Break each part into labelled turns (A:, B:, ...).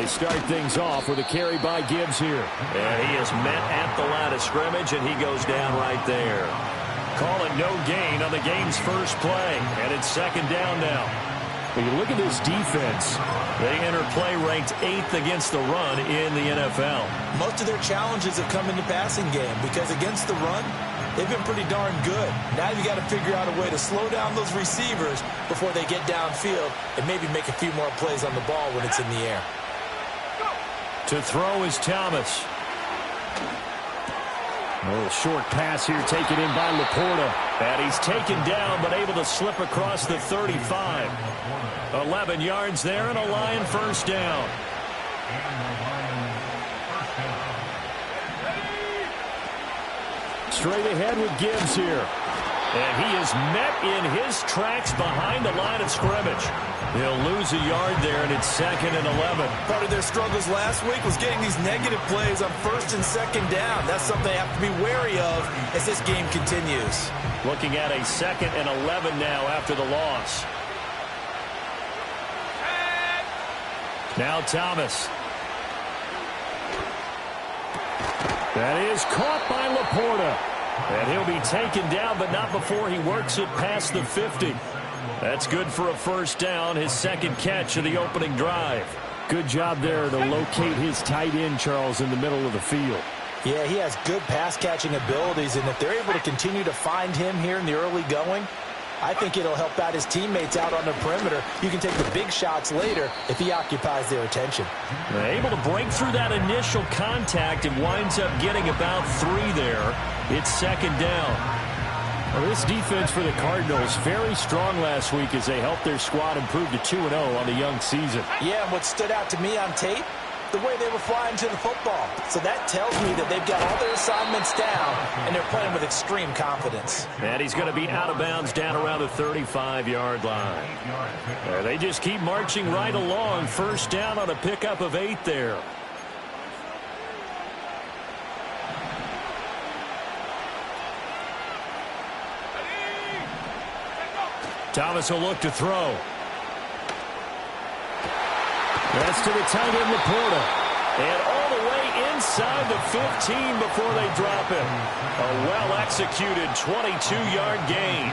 A: They start things off with a carry by Gibbs here.
B: And he is met at the line of scrimmage, and he goes down right there. Call it no gain on the game's first play, and it's second down now.
A: When you look at this defense,
B: they enter play ranked 8th against the run in the NFL.
C: Most of their challenges have come in the passing game because against the run, they've been pretty darn good. Now you got to figure out a way to slow down those receivers before they get downfield and maybe make a few more plays on the ball when it's in the air.
B: To throw is Thomas.
A: A little short pass here taken in by Laporta.
B: And he's taken down but able to slip across the 35. 11 yards there and a Lion first down.
A: Straight ahead with Gibbs here.
B: And he is met in his tracks behind the line of scrimmage. He'll lose a yard there, and it's 2nd and 11.
C: Part of their struggles last week was getting these negative plays on 1st and 2nd down. That's something they have to be wary of as this game continues.
B: Looking at a 2nd and 11 now after the loss. Now Thomas.
A: That is caught by Laporta.
B: And he'll be taken down, but not before he works it past the 50. That's good for a first down, his 2nd catch of the opening drive.
A: Good job there to locate his tight end, Charles, in the middle of the field.
C: Yeah, he has good pass-catching abilities, and if they're able to continue to find him here in the early going, I think it'll help out his teammates out on the perimeter. You can take the big shots later if he occupies their attention.
B: They're able to break through that initial contact and winds up getting about 3 there. It's 2nd down.
A: Well, this defense for the Cardinals very strong last week as they helped their squad improve to 2-0 on the young season.
C: Yeah, and what stood out to me on tape, the way they were flying to the football. So that tells me that they've got all their assignments down, and they're playing with extreme confidence.
B: And he's going to be out of bounds down around the 35-yard line. They just keep marching right along. First down on a pickup of 8 there. Thomas will look to throw.
A: That's to the tight end, Laporta.
B: And all the way inside the 15 before they drop him. A well-executed 22-yard gain.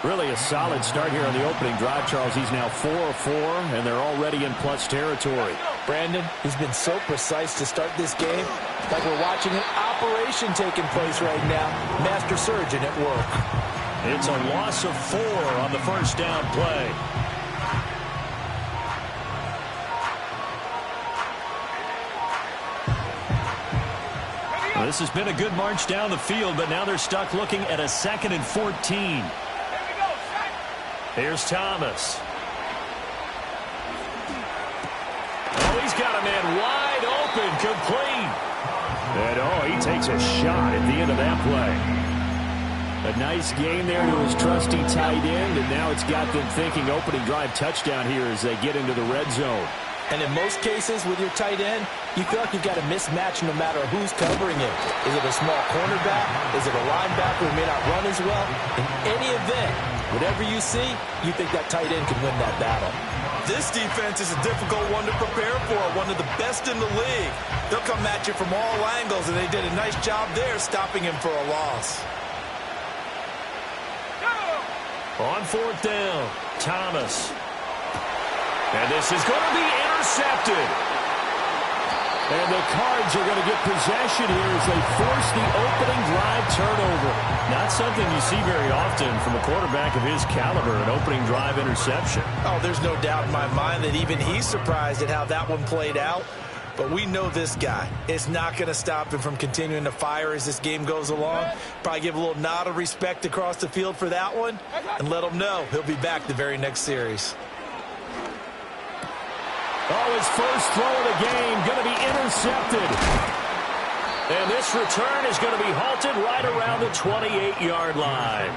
A: Really a solid start here on the opening drive, Charles. He's now 4 of 4, and they're already in plus territory.
C: Brandon, he's been so precise to start this game. Like we're watching an operation taking place right now. Master surgeon at work.
B: It's a loss of 4 on the first down play. Well, this has been a good march down the field, but now they're stuck looking at a 2nd and 14. Here's Thomas. Oh, he's got a man wide open, complete.
A: And, he takes a shot at the end of that play. A nice gain there to his trusty tight end, and now it's got them thinking opening drive touchdown here as they get into the red zone.
C: And in most cases with your tight end, you feel like you've got a mismatch no matter who's covering him. Is it a small cornerback? Is it a linebacker who may not run as well? In any event, whatever you see, you think that tight end can win that battle. This defense is a difficult one to prepare for, one of the best in the league. They'll come at you from all angles, and they did a nice job there stopping him for a loss.
B: On 4th down, Thomas. And this is going to be intercepted.
A: And the Cards are going to get possession here as they force the opening drive turnover.
B: Not something you see very often from a quarterback of his caliber, an opening drive interception.
C: Oh, there's no doubt in my mind that even he's surprised at how that one played out. But we know this guy. It's not going to stop him from continuing to fire as this game goes along. Probably give a little nod of respect across the field for that one and let him know he'll be back the very next series.
A: Oh, his first throw of the game going to be intercepted.
B: And this return is going to be halted right around the 28-yard line.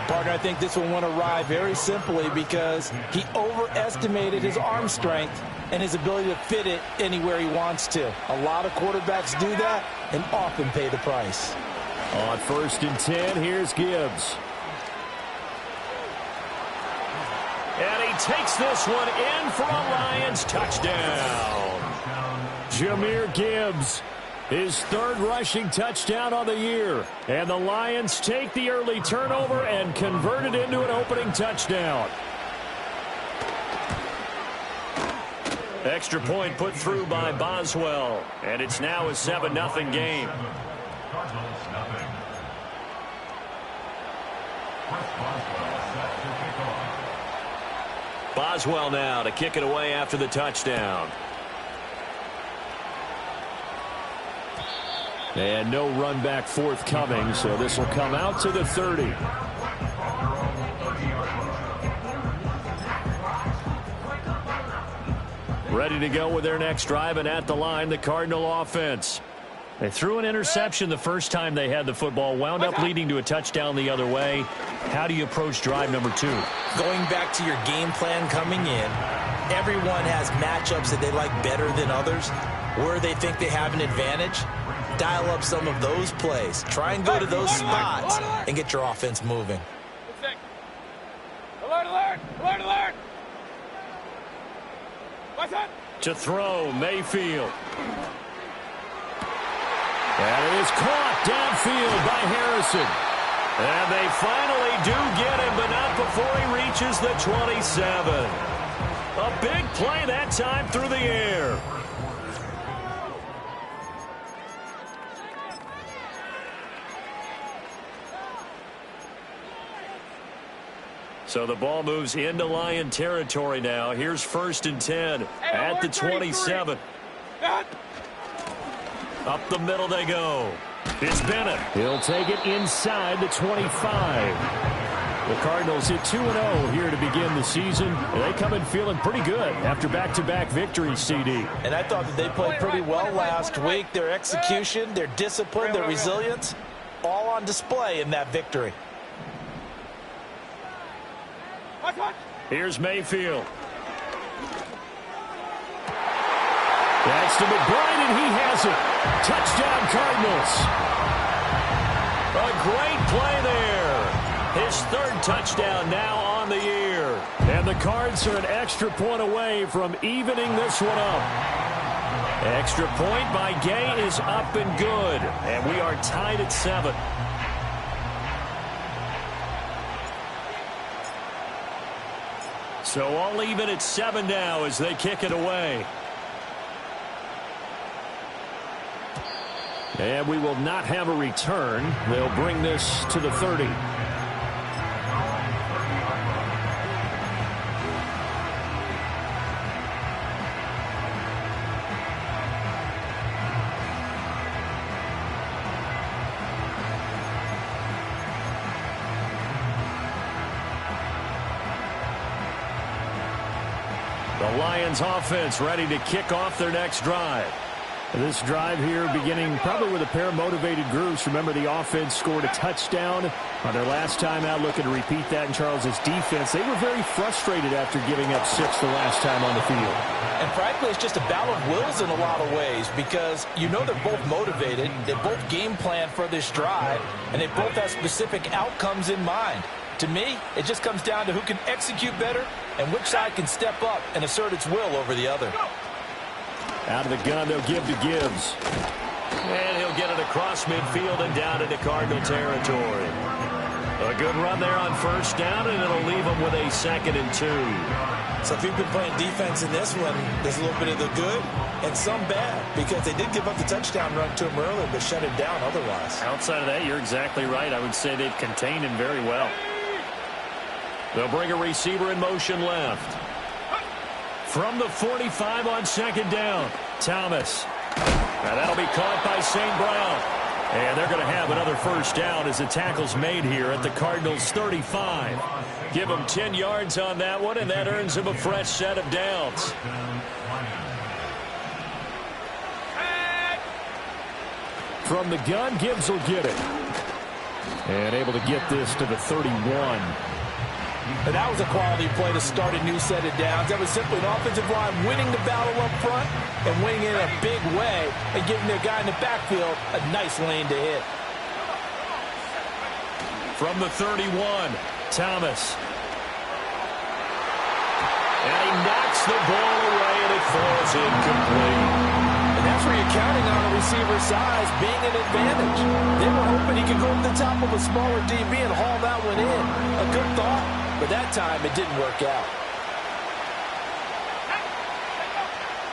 C: Partner, I think this will want to ride very simply because he overestimated his arm strength and his ability to fit it anywhere he wants to. A lot of quarterbacks do that and often pay the price.
A: On 1st and 10, here's Gibbs.
B: And he takes this one in for a Lions touchdown.
A: Jahmyr Gibbs, his third rushing touchdown on the year. And the Lions take the early turnover and convert it into an opening touchdown.
B: Extra point put through by Boswell. And it's now a 7-0 game. Boswell now to kick it away after the touchdown.
A: And no run back forthcoming, so this will come out to the 30. Ready to go with their next drive, and at the line, the Cardinal offense. They threw an interception the first time they had the football, wound up leading to a touchdown the other way. How do you approach drive number 2?
C: Going back to your game plan coming in, everyone has matchups that they like better than others, where they think they have an advantage. Dial up some of those plays. Try and go to those spots and get your offense moving.
D: Alert!
B: To throw, Mayfield. And it is caught downfield by Harrison. And they finally do get him, but not before he reaches the 27. A big play that time through the air. So the ball moves into Lion territory now. Here's 1st and 10 at the 27. Up the middle they go. It's Bennett.
A: He'll take it inside the 25. The Cardinals hit 2-0 here to begin the season. They come in feeling pretty good after back-to-back victories, CD.
C: And I thought that they played pretty well last week. Their execution, their discipline, their resilience, all on display in that victory.
B: Here's Mayfield.
A: That's to McBride, and he has it. Touchdown, Cardinals.
B: A great play there. His 3rd touchdown now on the year.
A: And the Cards are an extra point away from evening this one up.
B: Extra point by Gay is up and good. And we are tied at 7. So all even at 7 now as they kick it away.
A: And we will not have a return. They'll bring this to the 30.
B: The Lions offense ready to kick off their next drive.
A: This drive here beginning probably with a pair of motivated groups. Remember, the offense scored a touchdown on their last time out. Looking to repeat that in Charles's defense. They were very frustrated after giving up 6 the last time on the field.
C: And frankly, it's just a battle of wills in a lot of ways because you know they're both motivated. They both game plan for this drive, and they both have specific outcomes in mind. To me, it just comes down to who can execute better and which side can step up and assert its will over the other.
A: Out of the gun, they'll give to Gibbs.
B: And he'll get it across midfield and down into Cardinal territory. A good run there on 1st down, and it'll leave them with a 2nd and 2.
C: So if you've been playing defense in this one, there's a little bit of the good and some bad because they did give up the touchdown run to him earlier but shut it down otherwise.
B: Outside of that, you're exactly right. I would say they've contained him very well. They'll bring a receiver in motion left. From the 45 on 2nd down, Thomas. Now that'll be caught by St. Brown. And they're going to have another 1st down as the tackle's made here at the Cardinals' 35. Give them 10 yards on that one, and that earns them a fresh set of downs.
A: From the gun, Gibbs will get it. And able to get this to the 31.
C: And that was a quality play to start a new set of downs. That was simply an offensive line winning the battle up front and winning it in a big way and giving their guy in the backfield a nice lane to hit.
B: From the 31, Thomas. And he knocks the ball away, and it falls incomplete.
C: And that's where you're counting on a receiver's size being an advantage. They were hoping he could go over the top of a smaller DB and haul that one in. A good thought, but that time it didn't work out.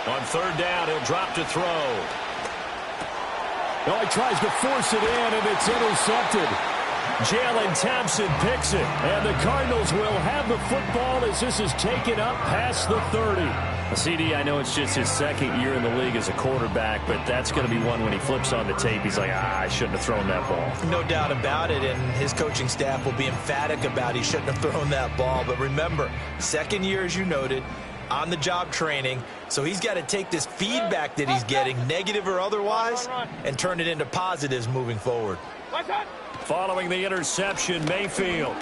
B: On third down, he'll drop to throw.
A: Oh, he tries to force it in, and it's intercepted.
B: Jalen Thompson picks it, and the Cardinals will have the football as this is taken up past the 30.
A: CD, I know it's just his second year in the league as a quarterback, but that's going to be one when he flips on the tape. He's like, I shouldn't have thrown that ball.
C: No doubt about it, and his coaching staff will be emphatic about he shouldn't have thrown that ball. But remember, second year, as you noted, on-the-job training, so he's got to take this feedback that he's getting, negative or otherwise, and turn it into positives moving forward.
B: Following the interception, Mayfield.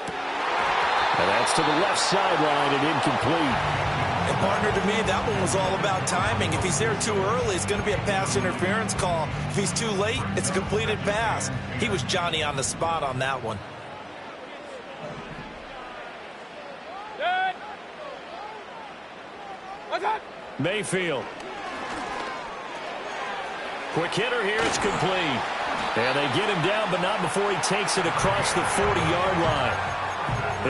A: And that's to the left sideline and incomplete.
C: And partner, to me, that one was all about timing. If he's there too early, it's going to be a pass interference call. If he's too late, it's a completed pass. He was Johnny on the spot on that one.
B: Mayfield. Quick hitter here, it's complete. And they get him down, but not before he takes it across the 40-yard line.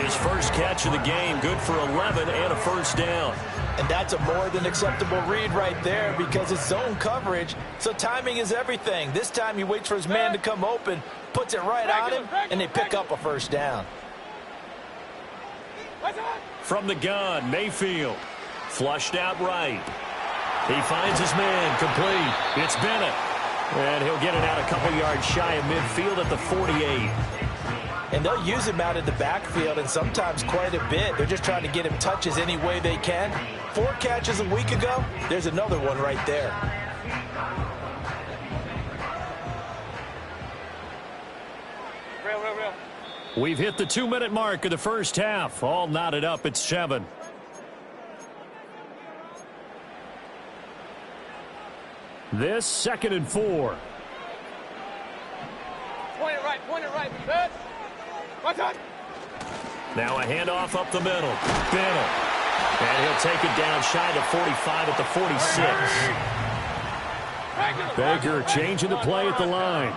B: His first catch of the game, good for 11 and a first down.
C: And that's a more than acceptable read right there because it's zone coverage, so timing is everything. This time he waits for his man to come open, puts it right on him, and they pick up a first down.
B: From the gun, Mayfield. Flushed out right. He finds his man, complete. It's Bennett. And he'll get it out a couple yards shy of midfield at the 48.
C: And they'll use him out in the backfield, and sometimes quite a bit. They're just trying to get him touches any way they can. 4 catches a week ago, there's another one right there.
B: We've hit the 2-minute mark of the first half. All knotted up at 7. This 2nd and 4.
D: Point it right, good. Watch out.
B: Now a handoff up the middle. Bennett. And he'll take it down shy to 45 at the 46.
A: Baker changing the play at the line.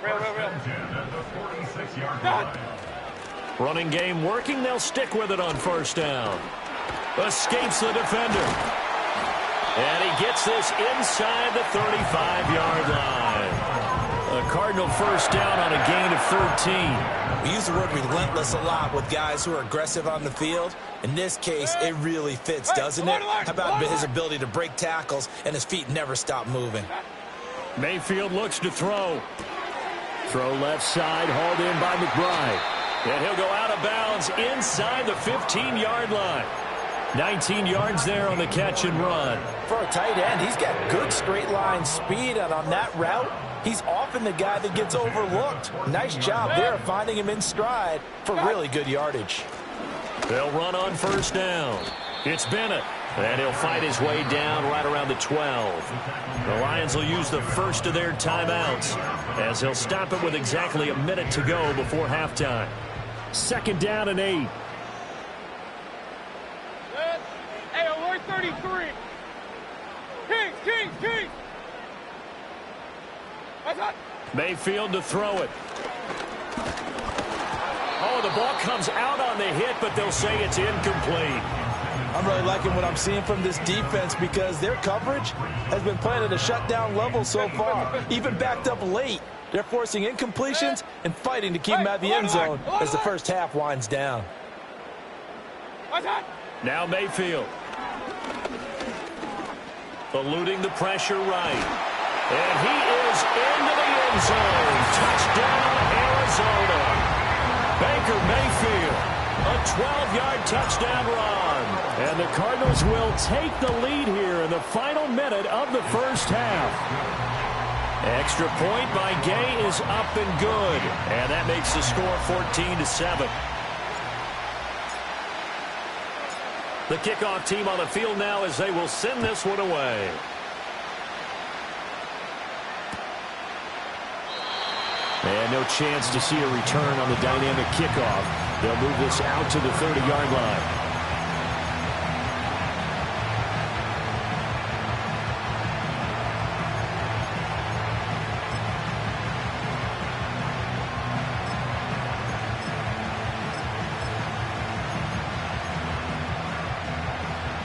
D: Real.
B: Running game working. They'll stick with it on first down. Escapes the defender. And he gets this inside the 35-yard line. A Cardinal first down on a gain of 13.
C: We use the word relentless a lot with guys who are aggressive on the field. In this case, it really fits, doesn't it? How about his ability to break tackles and his feet never stop moving?
B: Mayfield looks to throw.
A: Throw left side, hauled in by McBride.
B: And he'll go out of bounds inside the 15-yard line. 19 yards there on the catch and run.
C: For a tight end, he's got good straight line speed, and on that route, he's often the guy that gets overlooked. Nice job there finding him in stride for really good yardage.
B: They'll run on first down. It's Bennett, and he'll fight his way down right around the 12. The Lions will use the first of their timeouts as he'll stop it with exactly a minute to go before halftime.
A: 2nd down and 8.
D: Hey, alert 33. King. Watch out.
B: Mayfield to throw it. Oh, the ball comes out on the hit, but they'll say it's incomplete.
C: I'm really liking what I'm seeing from this defense because their coverage has been playing at a shutdown level so far. Even backed up late, they're forcing incompletions and fighting to keep them out of the end zone as the first half winds down.
B: Now Mayfield. Eluding the pressure right. And he is into the end zone. Touchdown, Arizona. Baker Mayfield. A 12-yard touchdown run.
A: And the Cardinals will take the lead here in the final minute of the first half.
B: Extra point by Gay is up and good. And that makes the score 14-7. The kickoff team on the field now as they will send this one away.
A: And no chance to see a return on the dynamic kickoff. They'll move this out to the 30-yard line.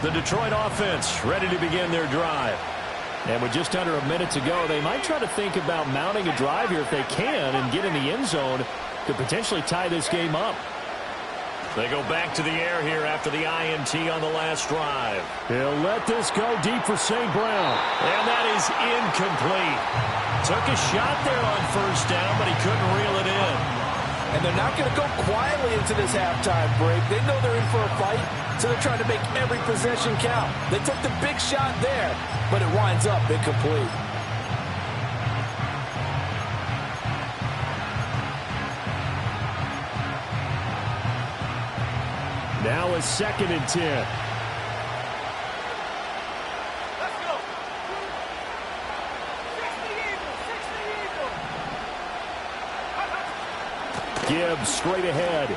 B: The Detroit offense ready to begin their drive.
A: And with just under a minute to go, they might try to think about mounting a drive here if they can and get in the end zone to potentially tie this game up.
B: They go back to the air here after the INT on the last drive.
A: He'll let this go deep for St. Brown.
B: And that is incomplete. Took a shot there on first down, but he couldn't reel it in.
C: And they're not going to go quietly into this halftime break. They know they're in for a fight, so they're trying to make every possession count. They took the big shot there, but it winds up incomplete.
A: Now a 2nd and 10.
D: Let's go. 60 Eagles.
A: Gibbs straight ahead.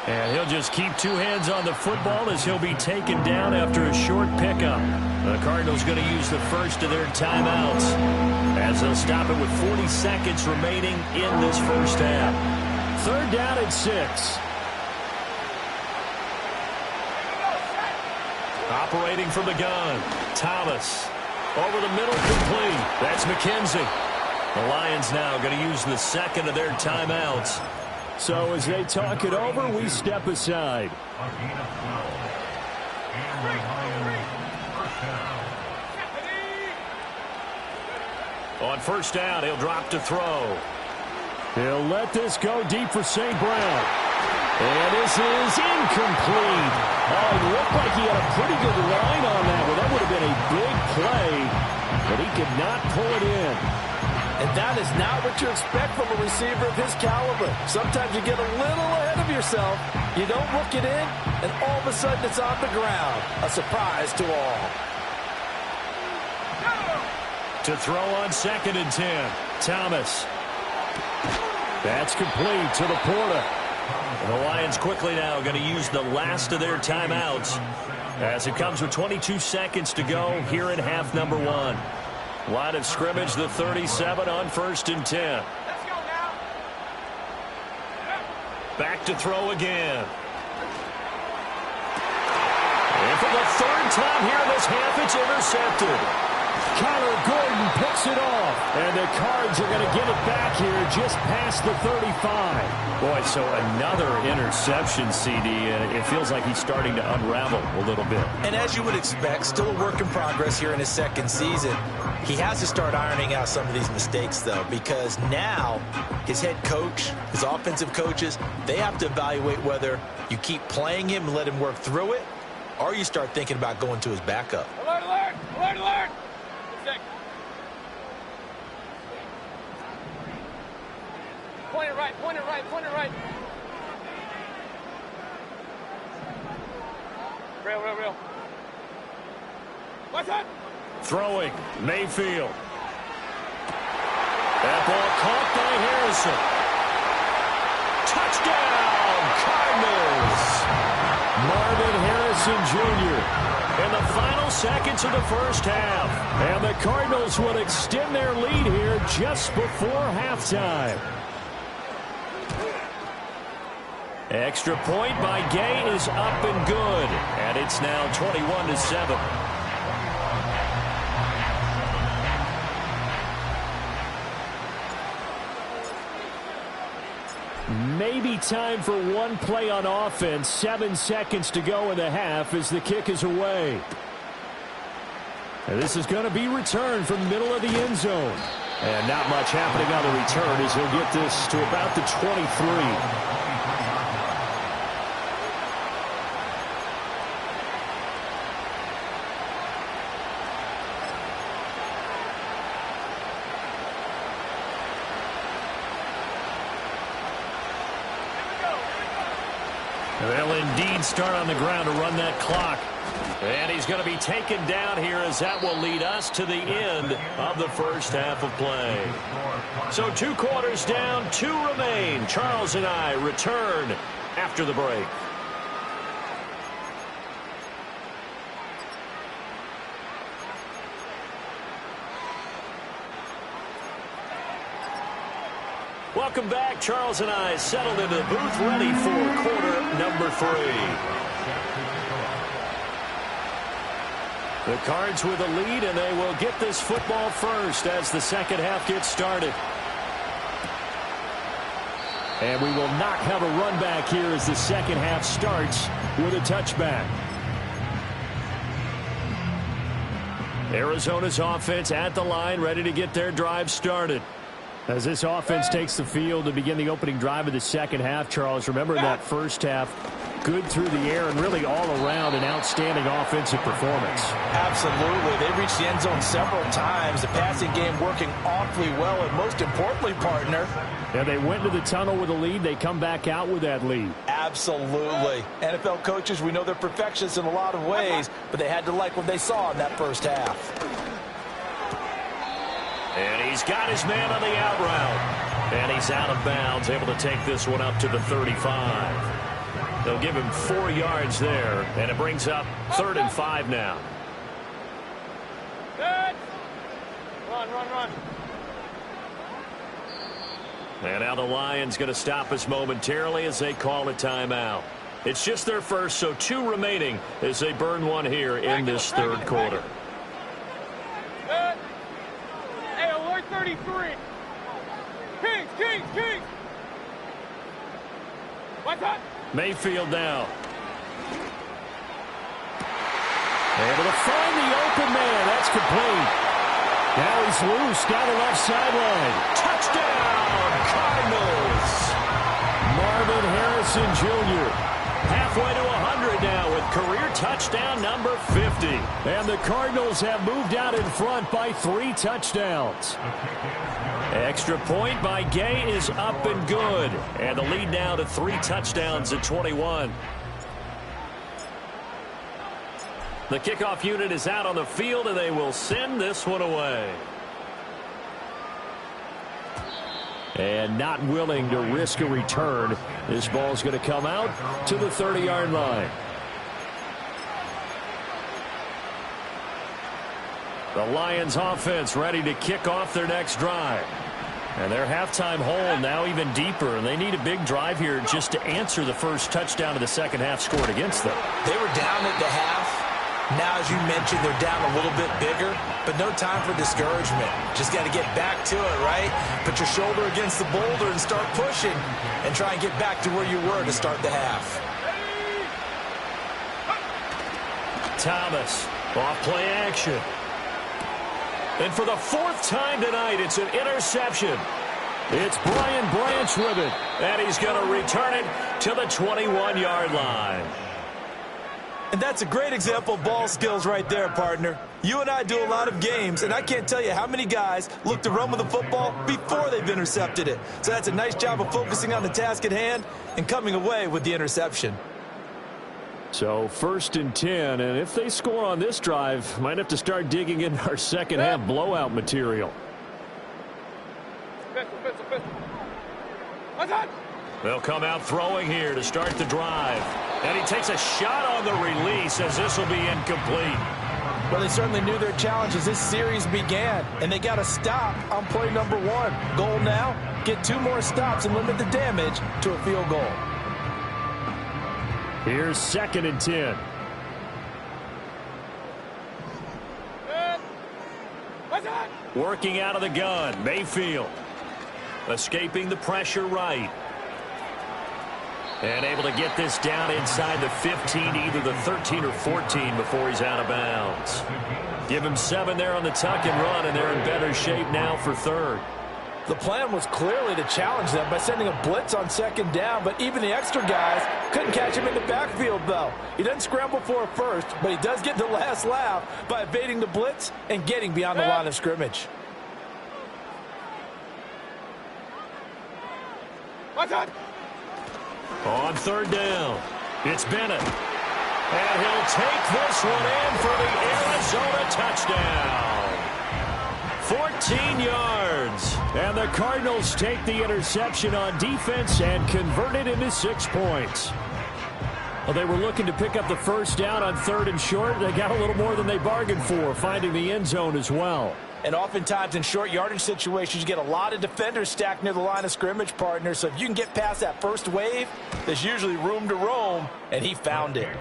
B: And he'll just keep two hands on the football as he'll be taken down after a short pickup. The Cardinals going to use the first of their timeouts as they'll stop it with 40 seconds remaining in this first half.
A: 3rd down and 6.
B: Operating from the gun, Thomas. Over the middle, complete. That's McKenzie. The Lions now going to use the second of their timeouts.
A: So as they talk it over, we step aside.
B: On first down, he'll drop to throw.
A: He'll let this go deep for St. Brown. And this is incomplete. Oh, it looked like he had a pretty good line on that one. That would have been a big play, but he could not pull it in.
C: And that is not what you expect from a receiver of his caliber. Sometimes you get a little ahead of yourself. You don't look it in, and all of a sudden it's on the ground. A surprise to all.
B: To throw on 2nd and 10. Thomas.
A: That's complete to the Porta.
B: The Lions quickly now going to use the last of their timeouts as it comes with 22 seconds to go here in half number 1. Line of scrimmage, the 37 on 1st and 10.
D: Let's go now.
B: Back to throw again. And for the 3rd time here in this half, it's intercepted.
A: Connor Gordon picks it off. And the Cards are going to get it back here just past the 35.
B: Boy, so another interception, CD. It feels like he's starting to unravel a little bit.
C: And as you would expect, still a work in progress here in his 2nd season. He has to start ironing out some of these mistakes, though, because now his head coach, his offensive coaches, they have to evaluate whether you keep playing him and let him work through it, or you start thinking about going to his backup.
D: Alert, alert, alert, alert. Point it right, point it right, point it right. Real, real, real. What's that?
B: Throwing, Mayfield. That ball caught by Harrison. Touchdown, Cardinals.
A: Marvin Harrison Jr.
B: in the final seconds of the first half.
A: And the Cardinals will extend their lead here just before halftime.
B: Extra point by Gay is up and good. And it's now 21-7.
A: Maybe time for one play on offense. 7 seconds to go in the half as the kick is away. And this is going to be returned from the middle of the end zone.
B: And not much happening on the return as he'll get this to about the 23. They'll indeed start on the ground to run that clock. And he's going to be taken down here as that will lead us to the end of the first half of play. So 2 quarters down, 2 remain. Charles and I return after the break. Welcome back. Charles and I settled into the booth, ready for quarter number 3. The Cards with a lead, and they will get this football first as the second half gets started. And we will not have a run back here as the second half starts with a touchback. Arizona's offense at the line, ready to get their drive started. As this offense takes the field to begin the opening drive of the second half, Charles, remember that first half, good through the air and really all around an outstanding offensive performance.
C: Absolutely. They reached the end zone several times. The passing game working awfully well, and most importantly, partner.
A: Yeah, they went to the tunnel with a lead. They come back out with that lead.
C: Absolutely. NFL coaches, we know they're perfectionists in a lot of ways, but they had to like what they saw in that first half.
B: And he's got his man on the out route. And he's out of bounds, able to take this one up to the 35. They'll give him 4 yards there, and it brings up 3rd and 5 now.
D: Good. Run.
B: And now the Lions going to stop us momentarily as they call a timeout. It's just their first, so 2 remaining as they burn one here in this third quarter.
D: Good. Hey, alert 33. Kings. What's up?
B: Mayfield now. Able to find the open man. That's complete. Now he's loose down the left sideline. Touchdown, Cardinals.
A: Marvin Harrison Jr.
B: Halfway to 100 now with career touchdown number 50.
A: And the Cardinals have moved out in front by 3 touchdowns.
B: Extra point by Gay is up and good. And the lead now to 3 touchdowns at 21. The kickoff unit is out on the field, and they will send this one away.
A: And not willing to risk a return. This ball's going to come out to the 30-yard line.
B: The Lions offense ready to kick off their next drive. And their halftime hole now even deeper, and they need a big drive here just to answer the first touchdown of the second half scored against them.
C: They were down at the half. Now, as you mentioned, they're down a little bit bigger, but no time for discouragement. Just got to get back to it, right? Put your shoulder against the boulder and start pushing and try and get back to where you were to start the half.
B: Thomas, off play action. And for the 4th time tonight, it's an interception.
A: It's Brian Branch with it.
B: And he's going to return it to the 21-yard line.
C: And that's a great example of ball skills right there, partner. You and I do a lot of games, and I can't tell you how many guys look to run with the football before they've intercepted it. So that's a nice job of focusing on the task at hand and coming away with the interception.
A: So 1st and 10, and if they score on this drive, might have to start digging in our second half blowout material.
D: Pistol. What's up?
B: They'll come out throwing here to start the drive. And he takes a shot on the release as this will be incomplete.
C: Well, they certainly knew their challenge as this series began, and they got a stop on play number 1. Goal now, get 2 more stops and limit the damage to a field goal.
A: Here's 2nd and 10.
D: Good. What's up?
B: Working out of the gun, Mayfield. Escaping the pressure right. And able to get this down inside the 15, either the 13 or 14 before he's out of bounds. Give him 7 there on the tuck and run, and they're in better shape now for 3rd.
C: The plan was clearly to challenge them by sending a blitz on 2nd down, but even the extra guys couldn't catch him in the backfield, though. He doesn't scramble for a first, but he does get the last laugh by evading the blitz and getting beyond the line of scrimmage.
D: What's up?
B: On 3rd down. It's Bennett. And he'll take this one in for the Arizona touchdown. 14 yards. And the Cardinals take the interception on defense and convert it into 6 points. Well, they were looking to pick up the first down on 3rd and short. They got a little more than they bargained for, finding the end zone as well.
C: And oftentimes in short yardage situations, you get a lot of defenders stacked near the line of scrimmage, partner. So if you can get past that first wave, there's usually room to roam, and he found it.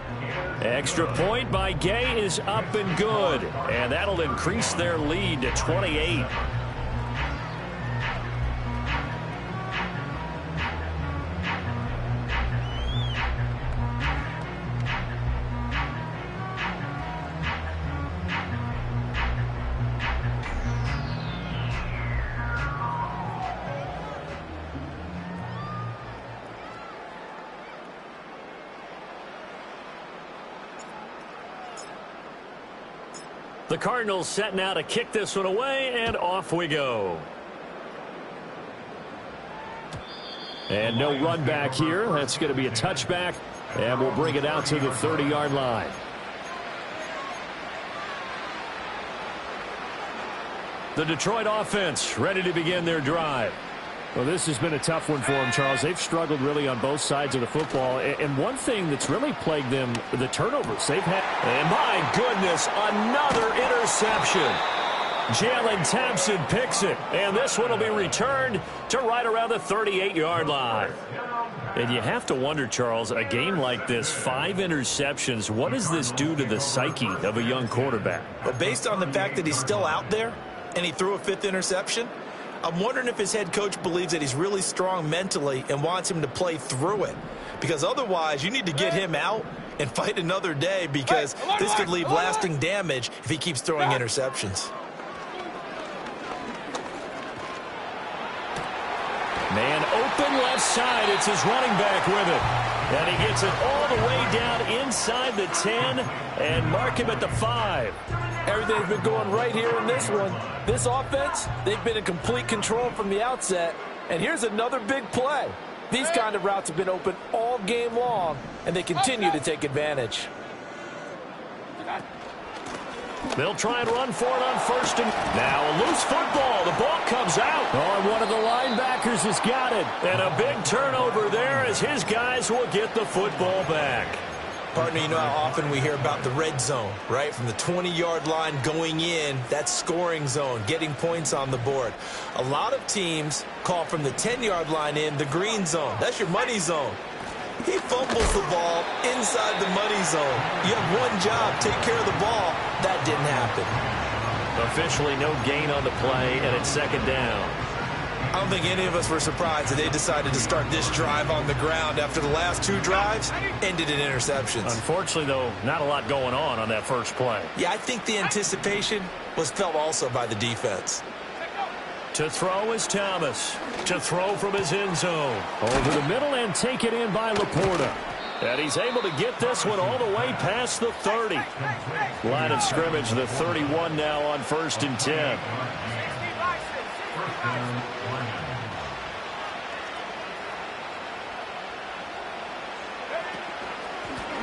B: Extra point by Gay is up and good. And that'll increase their lead to 28. The Cardinals set now to kick this one away, and off we go. And no run back here. That's going to be a touchback, and we'll bring it out to the 30-yard line. The Detroit offense ready to begin their drive. Well, this has been a tough one for them, Charles. They've struggled really on both sides of the football. And one thing that's really plagued them, the turnovers they've had. And my goodness, another interception. Jalen Thompson picks it. And this one will be returned to right around the 38-yard line. And you have to wonder, Charles, a game like this, 5 interceptions, what does this do to the psyche of a young quarterback?
C: But based on the fact that he's still out there and he threw a 5th interception, I'm wondering if his head coach believes that he's really strong mentally and wants him to play through it. Because otherwise, you need to get him out and fight another day, because this could leave lasting damage if he keeps throwing interceptions.
B: Man open left side. It's his running back with it. And he gets it all the way down inside the 10 and mark him at the 5.
C: Everything's been going right here in this one. This offense, they've been in complete control from the outset. And here's another big play. These kind of routes have been open all game long, and they continue to take advantage.
B: They'll try and run for it on 1st and... Now a loose football. The ball comes out.
A: Oh, and one of the linebackers has got it.
B: And a big turnover there as his guys will get the football back.
C: Partner, you know how often we hear about the red zone, right? From the 20-yard line going in, that's scoring zone, getting points on the board. A lot of teams call from the 10-yard line in the green zone. That's your money zone. He fumbles the ball inside the money zone. You have one job, take care of the ball. That didn't happen.
B: Officially no gain on the play, and it's 2nd down.
C: I don't think any of us were surprised that they decided to start this drive on the ground after the last 2 drives ended in interceptions.
B: Unfortunately, though, not a lot going on that first play.
C: Yeah, I think the anticipation was felt also by the defense.
B: To throw is Thomas. To throw from his end zone.
A: Over the middle and take it in by Laporta.
B: And he's able to get this one all the way past the 30. Line of scrimmage, the 31 now on 1st and 10.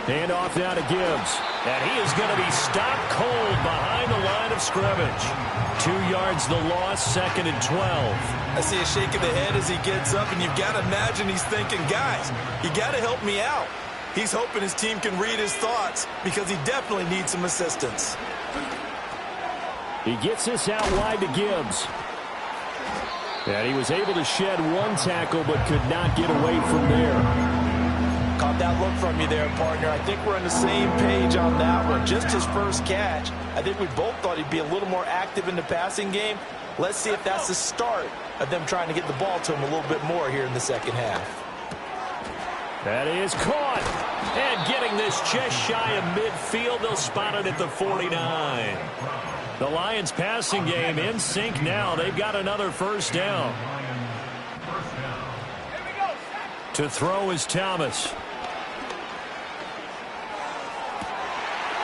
A: Hand off now to Gibbs.
B: And he is going to be stopped cold behind the line of scrimmage. 2 yards the loss, 2nd and 12.
C: I see a shake of the head as he gets up, and you've got to imagine he's thinking, guys, you got to help me out. He's hoping his team can read his thoughts, because he definitely needs some assistance.
A: He gets this out wide to Gibbs. And he was able to shed 1 tackle, but could not get away from there.
C: Caught that look from you there, partner. I think we're on the same page on that one. Just his first catch. I think we both thought he'd be a little more active in the passing game. Let's see if that's the start of them trying to get the ball to him a little bit more here in the 2nd half.
A: That is caught.
B: And getting this just shy of midfield, they'll spot it at the 49. The Lions passing game in sync now. They've got another first down. To throw is Thomas.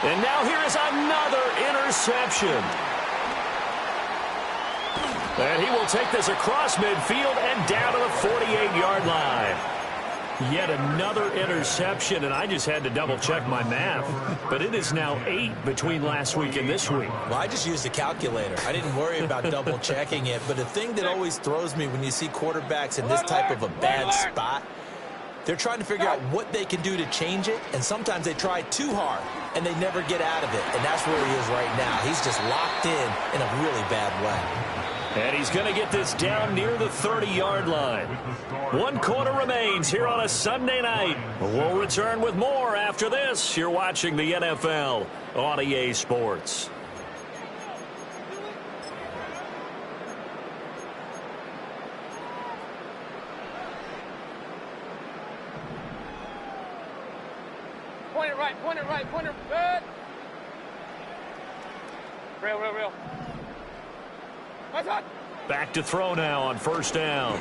B: And now here is another interception. And he will take this across midfield and down to the 48-yard line. Yet another interception, and I just had to double-check my math. But it is now 8 between last week and this week.
C: Well, I just used a calculator. I didn't worry about double-checking it. But the thing that always throws me when you see quarterbacks in this type of a bad spot, they're trying to figure out what they can do to change it, and sometimes they try too hard, and they never get out of it. And that's where he is right now. He's just locked in a really bad way.
B: And he's going to get this down near the 30-yard line. 1 quarter remains here on a Sunday night. We'll return with more after this. You're watching the NFL on EA Sports.
D: Point it right, point it right, point it good. Real.
B: Back to throw now on first down.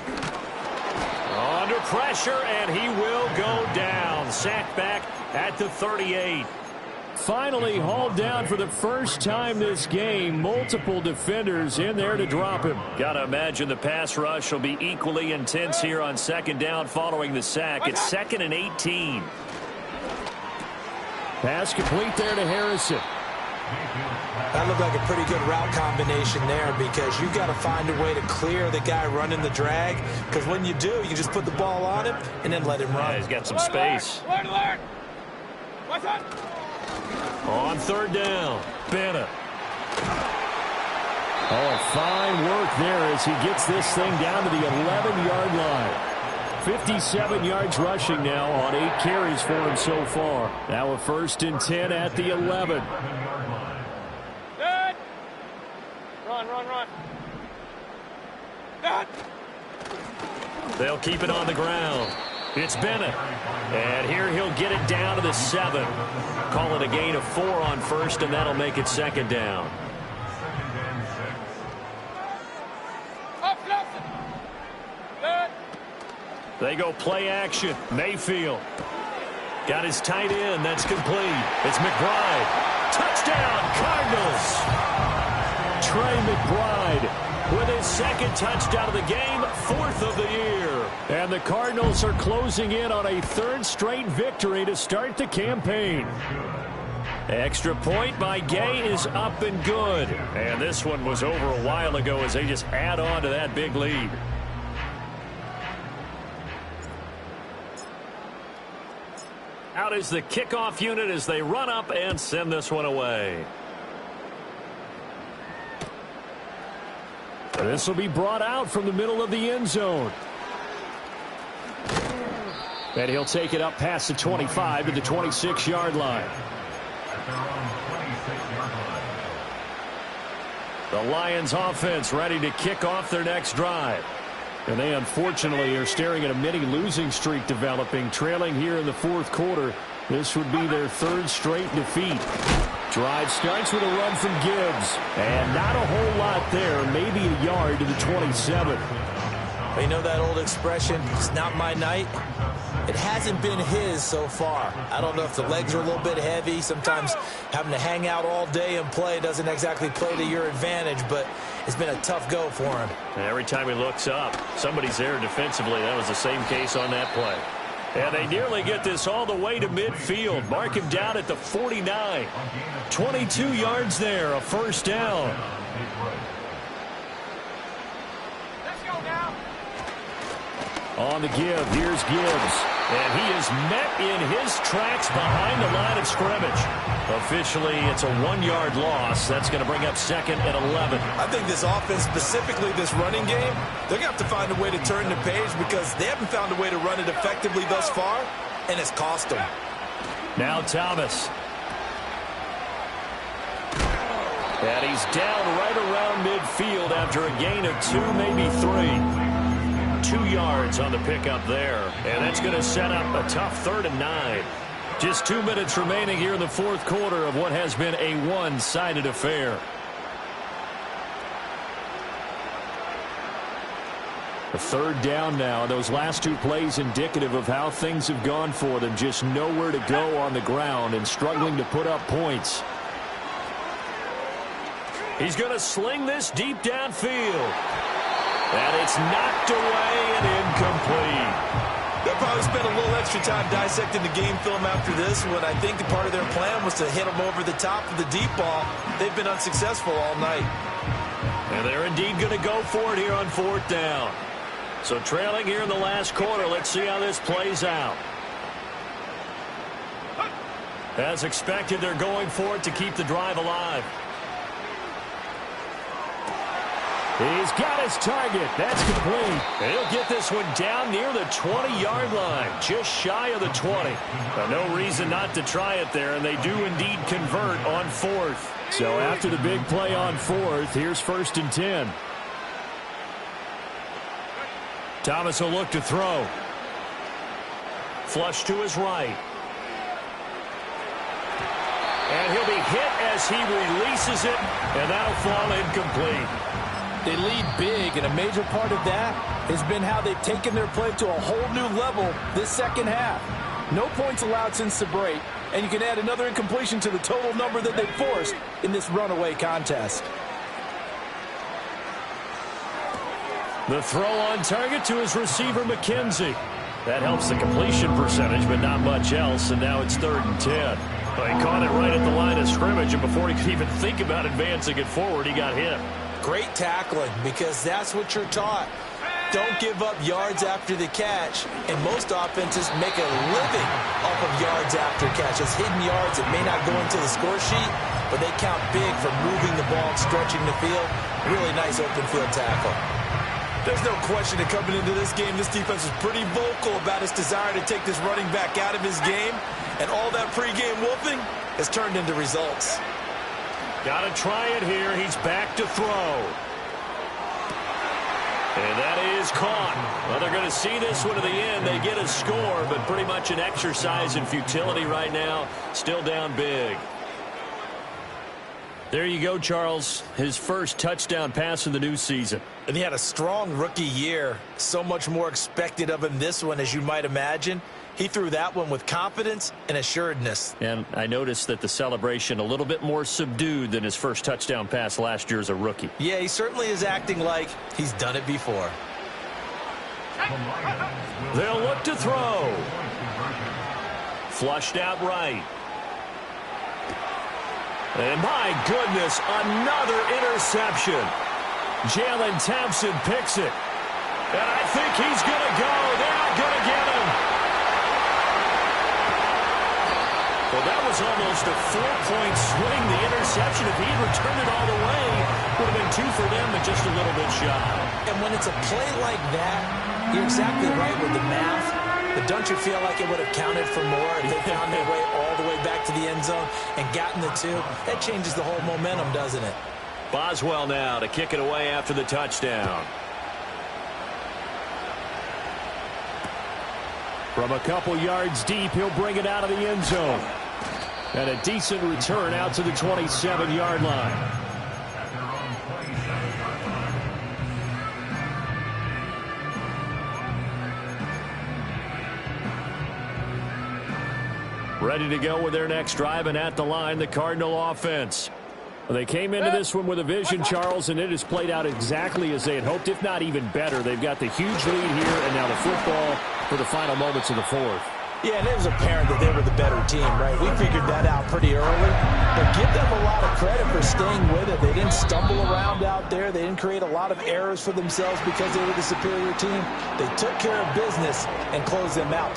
B: Under pressure, and he will go down. Sacked back at the 38.
A: Finally hauled down for the first time this game. Multiple defenders in there to drop him.
B: Gotta imagine the pass rush will be equally intense here on second down following the sack. It's 2nd and 18.
A: Pass complete there to Harrison.
C: That looked like a pretty good route combination there because you've got to find a way to clear the guy running the drag, because when you do, you just put the ball on him and then let him run.
B: Yeah, he's got some space.
D: Alert.
B: On third down, Bennett.
A: Oh, fine work there as he gets this thing down to the 11-yard line. 57 yards rushing now on 8 carries for him so far. Now a 1st and 10 at the 11.
D: Good. Run. Good.
B: They'll keep it on the ground. It's Bennett. And here he'll get it down to the 7. Call it a gain of 4 on first, and that'll make it 2nd down.
D: Good.
B: They go play action. Mayfield got his tight end. That's complete. It's McBride. Touchdown, Cardinals.
A: Trey McBride
B: with his 2nd touchdown of the game, 4th of the year.
A: And the Cardinals are closing in on a 3rd straight victory to start the campaign.
B: Extra point by Gay is up and good. And this one was over a while ago as they just add on to that big lead. Out is the kickoff unit as they run up and send this one away.
A: This will be brought out from the middle of the end zone. And he'll take it up past the 25 to the 26-yard line.
B: The Lions offense ready to kick off their next drive.
A: And they unfortunately are staring at a mini losing streak developing, trailing here in the 4th quarter. This would be their 3rd straight defeat. Drive starts with a run from Gibbs. And not a whole lot there, maybe a yard to the 27.
C: You know that old expression, it's not my night? It hasn't been his so far. I don't know if the legs are a little bit heavy. Sometimes having to hang out all day and play doesn't exactly play to your advantage, but it's been a tough go for him.
B: And every time he looks up, somebody's there defensively. That was the same case on that play. And they nearly get this all the way to midfield. Mark him down at the 49. 22 yards there, a 1st down.
D: Let's go now.
A: On the give, here's Gibbs.
B: And he is met in his tracks behind the line of scrimmage. Officially, it's a 1-yard loss. That's going to bring up 2nd and 11.
C: I think this offense, specifically this running game, they're going to have to find a way to turn the page because they haven't found a way to run it effectively thus far, and it's cost them.
B: Now Thomas. And he's down right around midfield after a gain of 2, maybe 3. 2 yards on the pickup there. And that's going to set up a tough 3rd and 9. Just 2 minutes remaining here in the 4th quarter of what has been a one-sided affair.
A: A 3rd down now. Those last 2 plays indicative of how things have gone for them. Just nowhere to go on the ground and struggling to put up points.
B: He's going to sling this deep downfield. And it's knocked away and incomplete.
C: The they'll probably spend a little extra time dissecting the game film after this one. I think the part of their plan was to hit them over the top of the deep ball. They've been unsuccessful all night.
B: And they're indeed going to go for it here on 4th down. So trailing here in the last quarter. Let's see how this plays out. As expected, they're going for it to keep the drive alive.
A: He's got his target. That's complete.
B: He'll get this one down near the 20-yard line, just shy of the 20. No reason not to try it there, and they do indeed convert on 4th.
A: So after the big play on 4th, here's 1st and 10.
B: Thomas will look to throw. Flush to his right. And he'll be hit as he releases it, and that'll fall incomplete.
C: They lead big, and a major part of that has been how they've taken their play to a whole new level this second half. No points allowed since the break, and you can add another incompletion to the total number that they forced in this runaway contest.
B: The throw on target to his receiver, McKenzie. That helps the completion percentage, but not much else, and now it's 3rd and 10. Well, he caught it right at the line of scrimmage, and before he could even think about advancing it forward, he got hit.
C: Great tackling, because that's what you're taught. Don't give up yards after the catch, and most offenses make a living off of yards after catch. It's hidden yards that may not go into the score sheet, but they count big for moving the ball and stretching the field. Really nice open field tackle. There's no question that coming into this game, this defense was pretty vocal about its desire to take this running back out of his game, and all that pregame wolfing has turned into results.
B: Got to try it here. He's back to throw. And that is caught. Well, they're going to see this one to the end. They get a score, but pretty much an exercise in futility right now. Still down big. There you go, Charles. His first touchdown pass in the new season.
C: And he had a strong rookie year. So much more expected of him this one, as you might imagine. He threw that one with confidence and assuredness.
B: And I noticed that the celebration a little bit more subdued than his first touchdown pass last year as a rookie.
C: Yeah, he certainly is acting like he's done it before.
B: They'll look to throw. Flushed out right. And my goodness, another interception. Jalen Thompson picks it. And I think he's going to go. They're not going to get him. Well, that was almost a 4-point swing, the interception. If he had returned it all the way, would have been 2 for them, but just a little bit shy.
C: And when it's a play like that, you're exactly right with the math. But don't you feel like it would have counted for more if they found their way all the way back to the end zone and gotten the 2? That changes the whole momentum, doesn't it?
B: Boswell now to kick it away after the touchdown.
A: From a couple yards deep, he'll bring it out of the end zone. And a decent return out to the 27-yard line.
B: Ready to go with their next drive, and at the line, the Cardinal offense.
A: Well, they came into this one with a vision, Charles, and it has played out exactly as they had hoped, if not even better. They've got the huge lead here, and now the football for the final moments of the 4th.
C: Yeah, and it was apparent that they were the better team, right? We figured that out pretty early. But give them a lot of credit for staying with it. They didn't stumble around out there. They didn't create a lot of errors for themselves because they were the superior team. They took care of business and closed them out.